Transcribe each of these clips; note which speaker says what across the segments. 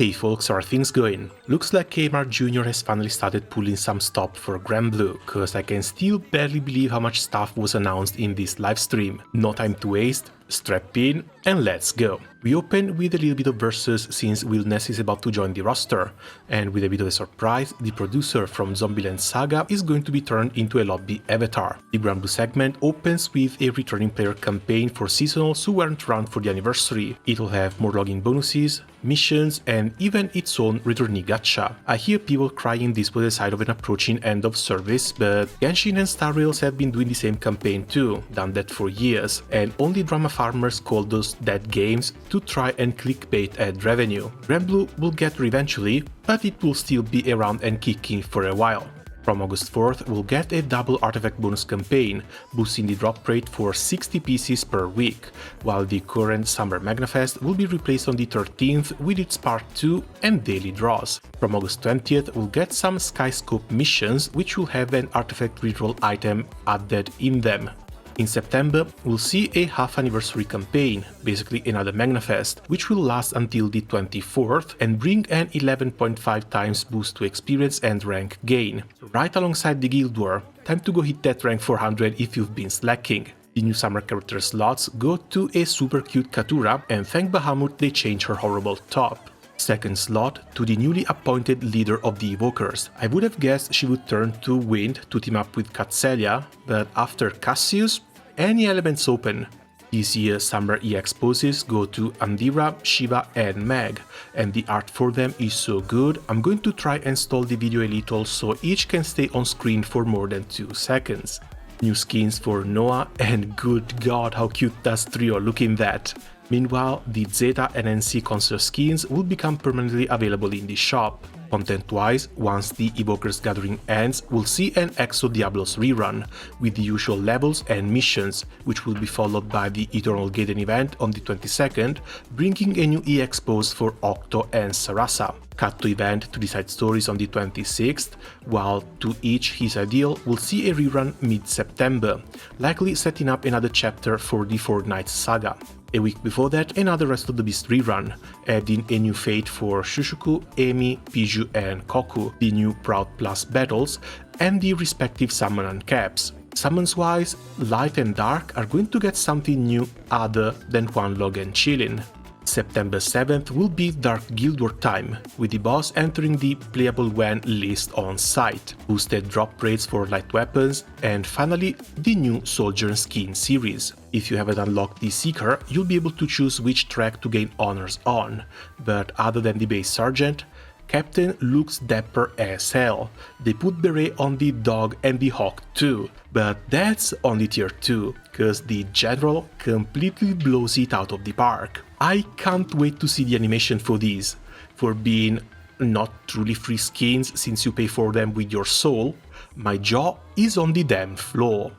Speaker 1: Hey folks, how are things going? Looks like KMR Junior has finally started pulling some stop for Granblue, cause I can still barely believe how much stuff was announced in this livestream. No time to waste, strap in and let's go. We open with a little bit of versus since Will Ness is about to join the roster, and with a bit of a surprise, the producer from Zombieland Saga is going to be turned into a lobby avatar. The Granblue segment opens with a returning player campaign for seasonals who weren't around for the anniversary. It'll have more login bonuses, missions, and even its own returnee gacha. I hear people crying this was a sign of an approaching end of service, but Genshin and Star Rails have been doing the same campaign too, done that for years, and only drama farmers call those dead games to try and clickbait add revenue. Granblue will get there eventually, but it will still be around and kicking for a while. From August 4th, we'll get a double artifact bonus campaign, boosting the drop rate for 60 pieces per week, while the current Summer Magnafest will be replaced on the 13th with its Part 2 and daily draws. From August 20th, we'll get some Skyscope missions, which will have an artifact reroll item added in them. In September, we'll see a half-anniversary campaign, basically another Magnafest, which will last until the 24th and bring an 11.5 times boost to experience and rank gain. Right alongside the Guild War, time to go hit that rank 400 if you've been slacking. The new summer character slots go to a super cute Katura, and thank Bahamut they changed her horrible top. Second slot to the newly appointed leader of the Evokers. I would have guessed she would turn to Wind to team up with Katselia, but after Cassius, any elements open. This year's summer EX poses go to Andira, Shiva and Meg, and the art for them is so good, I'm going to try and stall the video a little so each can stay on screen for more than 2 seconds. New skins for Noah, and good god how cute does Trio look in that. Meanwhile, the Zeta and NC concert skins will become permanently available in the shop. Content-wise, once the Evokers Gathering ends, we'll see an Exo Diablos rerun, with the usual levels and missions, which will be followed by the Eternal Gaiden event on the 22nd, bringing a new EX pose for Octo and Sarasa. Cut to event to decide stories on the 26th, while to each his ideal, we'll see a rerun mid-September, likely setting up another chapter for the Fortnite saga. A week before that, another Rest of the Beast rerun, adding a new fate for Shushuku, Amy, Piju and Koku, the new Proud Plus battles, and the respective summon uncaps. Summons-wise, Light and Dark are going to get something new other than Huanlog and Chillin. September 7th will be Dark Guild War time, with the boss entering the playable WAN list on site, boosted drop rates for light weapons, and finally the new Soldier skin series. If you haven't unlocked the Seeker, you'll be able to choose which track to gain honors on, but other than the base Sergeant, Captain looks dapper as hell. They put beret on the dog and the hawk too, but that's only tier 2, cause the General completely blows it out of the park. I can't wait to see the animation for these. For being not truly free skins since you pay for them with your soul, my jaw is on the damn floor.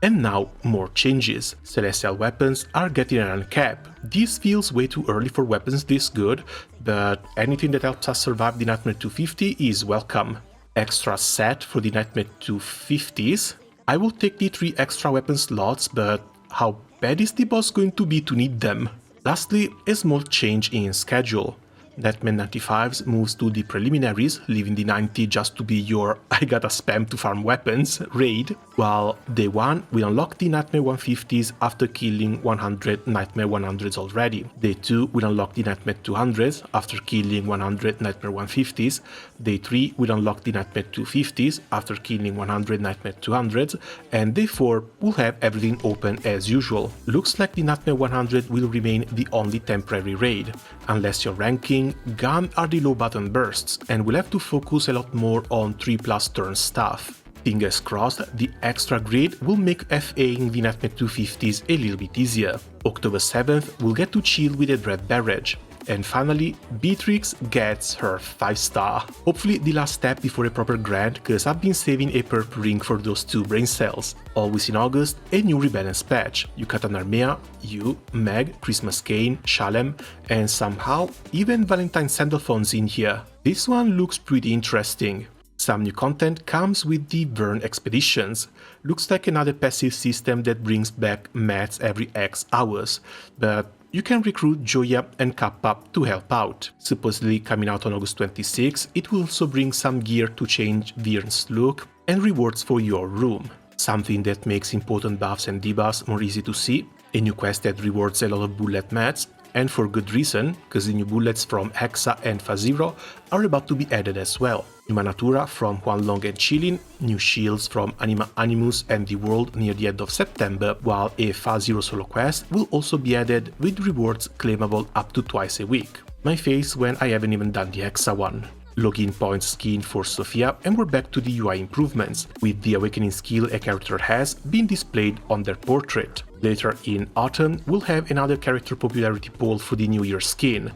Speaker 1: And now, more changes. Celestial weapons are getting an uncap. This feels way too early for weapons this good, but anything that helps us survive the Nightmare 250 is welcome. Extra set for the Nightmare 250s. I will take the 3 extra weapon slots, but how bad is the boss going to be to need them? Lastly, a small change in schedule. Nightmare 95s moves to the preliminaries, leaving the 90 just to be your I gotta spam to farm weapons raid, while Day 1 will unlock the Nightmare 150s after killing 100 Nightmare 100s already. Day 2 will unlock the Nightmare 200s after killing 100 Nightmare 150s. Day 3 will unlock the Nightmare 250s after killing 100 Nightmare 200s, and Day 4 will have everything open as usual. Looks like the Nightmare 100 will remain the only temporary raid, unless you're ranking gone are the low button bursts, and we'll have to focus a lot more on 3+ turn stuff. Fingers crossed, the extra grid will make FAing the Nightmare 250s a little bit easier. October 7th, we'll get to chill with a Dread Barrage. And finally, Beatrix gets her 5-star. Hopefully the last step before a proper grant, cause I've been saving a perp ring for those 2 brain cells. Always in August, a new rebalance patch. Yucatan Armea, you, Meg, Christmas Kane, Shalem, and somehow even Valentine Sandalphone's in here. This one looks pretty interesting. Some new content comes with the Vern Expeditions. Looks like another passive system that brings back mats every X hours, but you can recruit Joya and Kappa to help out. Supposedly coming out on August 26, it will also bring some gear to change Virn's look and rewards for your room. Something that makes important buffs and debuffs more easy to see, a new quest that rewards a lot of bullet mats, and for good reason, because the new bullets from Hexa and Fa-Zero are about to be added as well. New Manatura from Huanlong and Chilin, new shields from Anima Animus and the World near the end of September, while a Fa-Zero solo quest will also be added with rewards claimable up to twice a week. My face when I haven't even done the Hexa one. Login points skin for Sophia, and we're back to the UI improvements, with the awakening skill a character has being displayed on their portrait. Later in autumn, we'll have another character popularity poll for the New Year skin,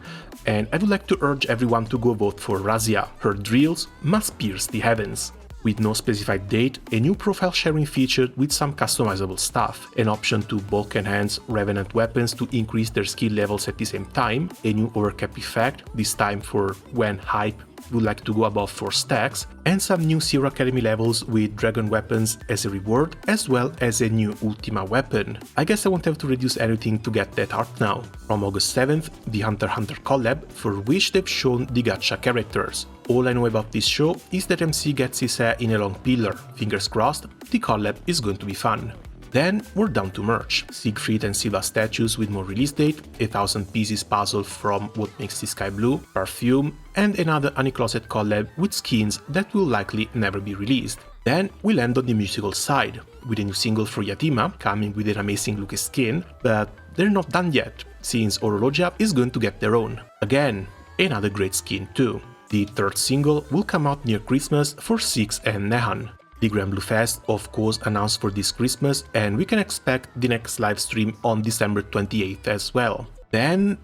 Speaker 1: and I would like to urge everyone to go vote for Razia. Her drills must pierce the heavens. With no specified date, a new profile sharing feature with some customizable stuff, an option to bulk enhance Revenant weapons to increase their skill levels at the same time, a new overcap effect, this time for when hype would like to go above 4 stacks, and some new Zero Academy levels with dragon weapons as a reward, as well as a new Ultima weapon. I guess I won't have to reduce anything to get that art now. From August 7th, the Hunter x Hunter collab, for which they've shown the gacha characters. All I know about this show is that MC gets his hair in a long pillar. Fingers crossed, the collab is going to be fun. Then we're down to merch. Siegfried and Silva statues with more release date, a 1000 pieces puzzle from What Makes the Sky Blue, perfume, and another Unicloset collab with skins that will likely never be released. Then we land on the musical side, with a new single for Yatima coming with an amazing looking skin, but they're not done yet, since Orologia is going to get their own. Again, another great skin too. The third single will come out near Christmas for Six and Nehan. The Granblue Fest of course announced for this Christmas, and we can expect the next livestream on December 28th as well. Then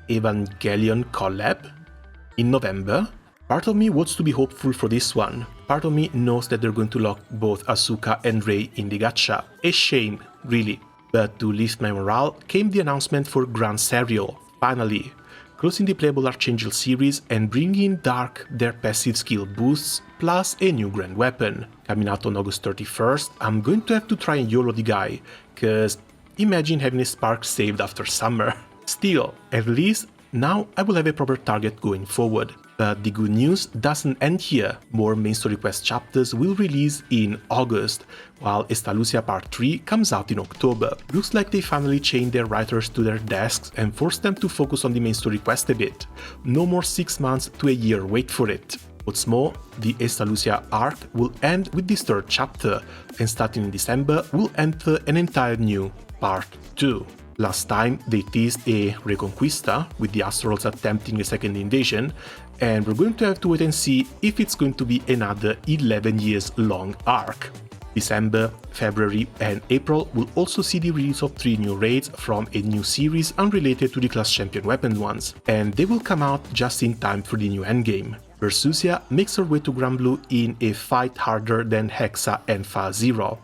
Speaker 1: Evangelion collab in November. Part of me wants to be hopeful for this one. Part of me knows that they're going to lock both Asuka and Rei in the gacha. A shame, really. But to lift my morale came the announcement for Grand Serial, finally. Closing the playable Archangel series and bringing Dark their passive skill boosts, plus a new grand weapon. Coming out on August 31st, I'm going to have to try and YOLO the guy, cause imagine having a spark saved after summer. Still, at least now I will have a proper target going forward. But the good news doesn't end here. More main story quest chapters will release in August, while Estalucia Part 3 comes out in October. Looks like they finally chained their writers to their desks and forced them to focus on the main story quest a bit. No more 6 months to a year wait for it. What's more, the Estalucia arc will end with this third chapter, and starting in December we'll enter an entire new Part 2. Last time they teased a Reconquista, with the Astrals attempting a second invasion, and we're going to have to wait and see if it's going to be another 11 years long arc. December, February and April will also see the release of 3 new raids from a new series unrelated to the Class Champion weapon ones, and they will come out just in time for the new endgame. Versusia makes her way to Granblue in a fight harder than Hexa and Fa-Zero.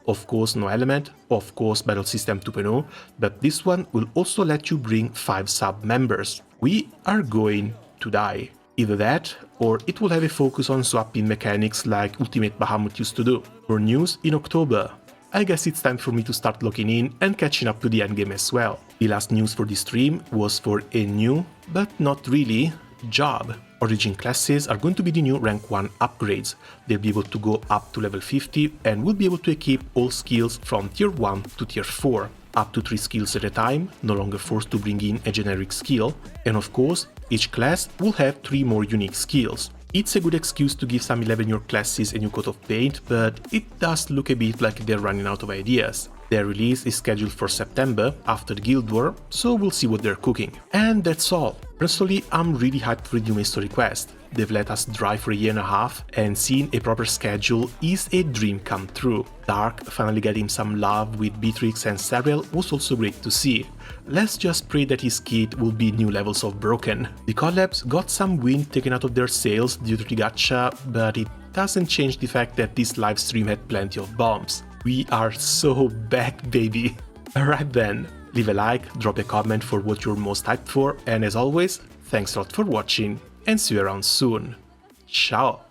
Speaker 1: Of course no element, of course Battle System 2.0, but this one will also let you bring 5 sub-members. We are going to die. Either that, or it will have a focus on swapping mechanics like Ultimate Bahamut used to do. More news in October. I guess it's time for me to start locking in and catching up to the endgame as well. The last news for this stream was for a new, but not really, job. Origin classes are going to be the new rank 1 upgrades. They'll be able to go up to level 50 and will be able to equip all skills from tier 1 to tier 4. Up to 3 skills at a time, no longer forced to bring in a generic skill, and of course, each class will have 3 more unique skills. It's a good excuse to give some 11-year classes a new coat of paint, but it does look a bit like they're running out of ideas. Their release is scheduled for September, after the Guild War, so we'll see what they're cooking. And that's all. Personally, I'm really hyped for the new main story quest. They've let us drive for a year and a half, and seeing a proper schedule is a dream come true. Dark finally getting some love with Beatrix and Serial was also great to see. Let's just pray that his kit will be new levels of broken. The collabs got some wind taken out of their sails due to the gacha, but it doesn't change the fact that this livestream had plenty of bombs. We are so back, baby! Alright then, leave a like, drop a comment for what you're most hyped for, and as always, thanks a lot for watching, and see you around soon. Ciao!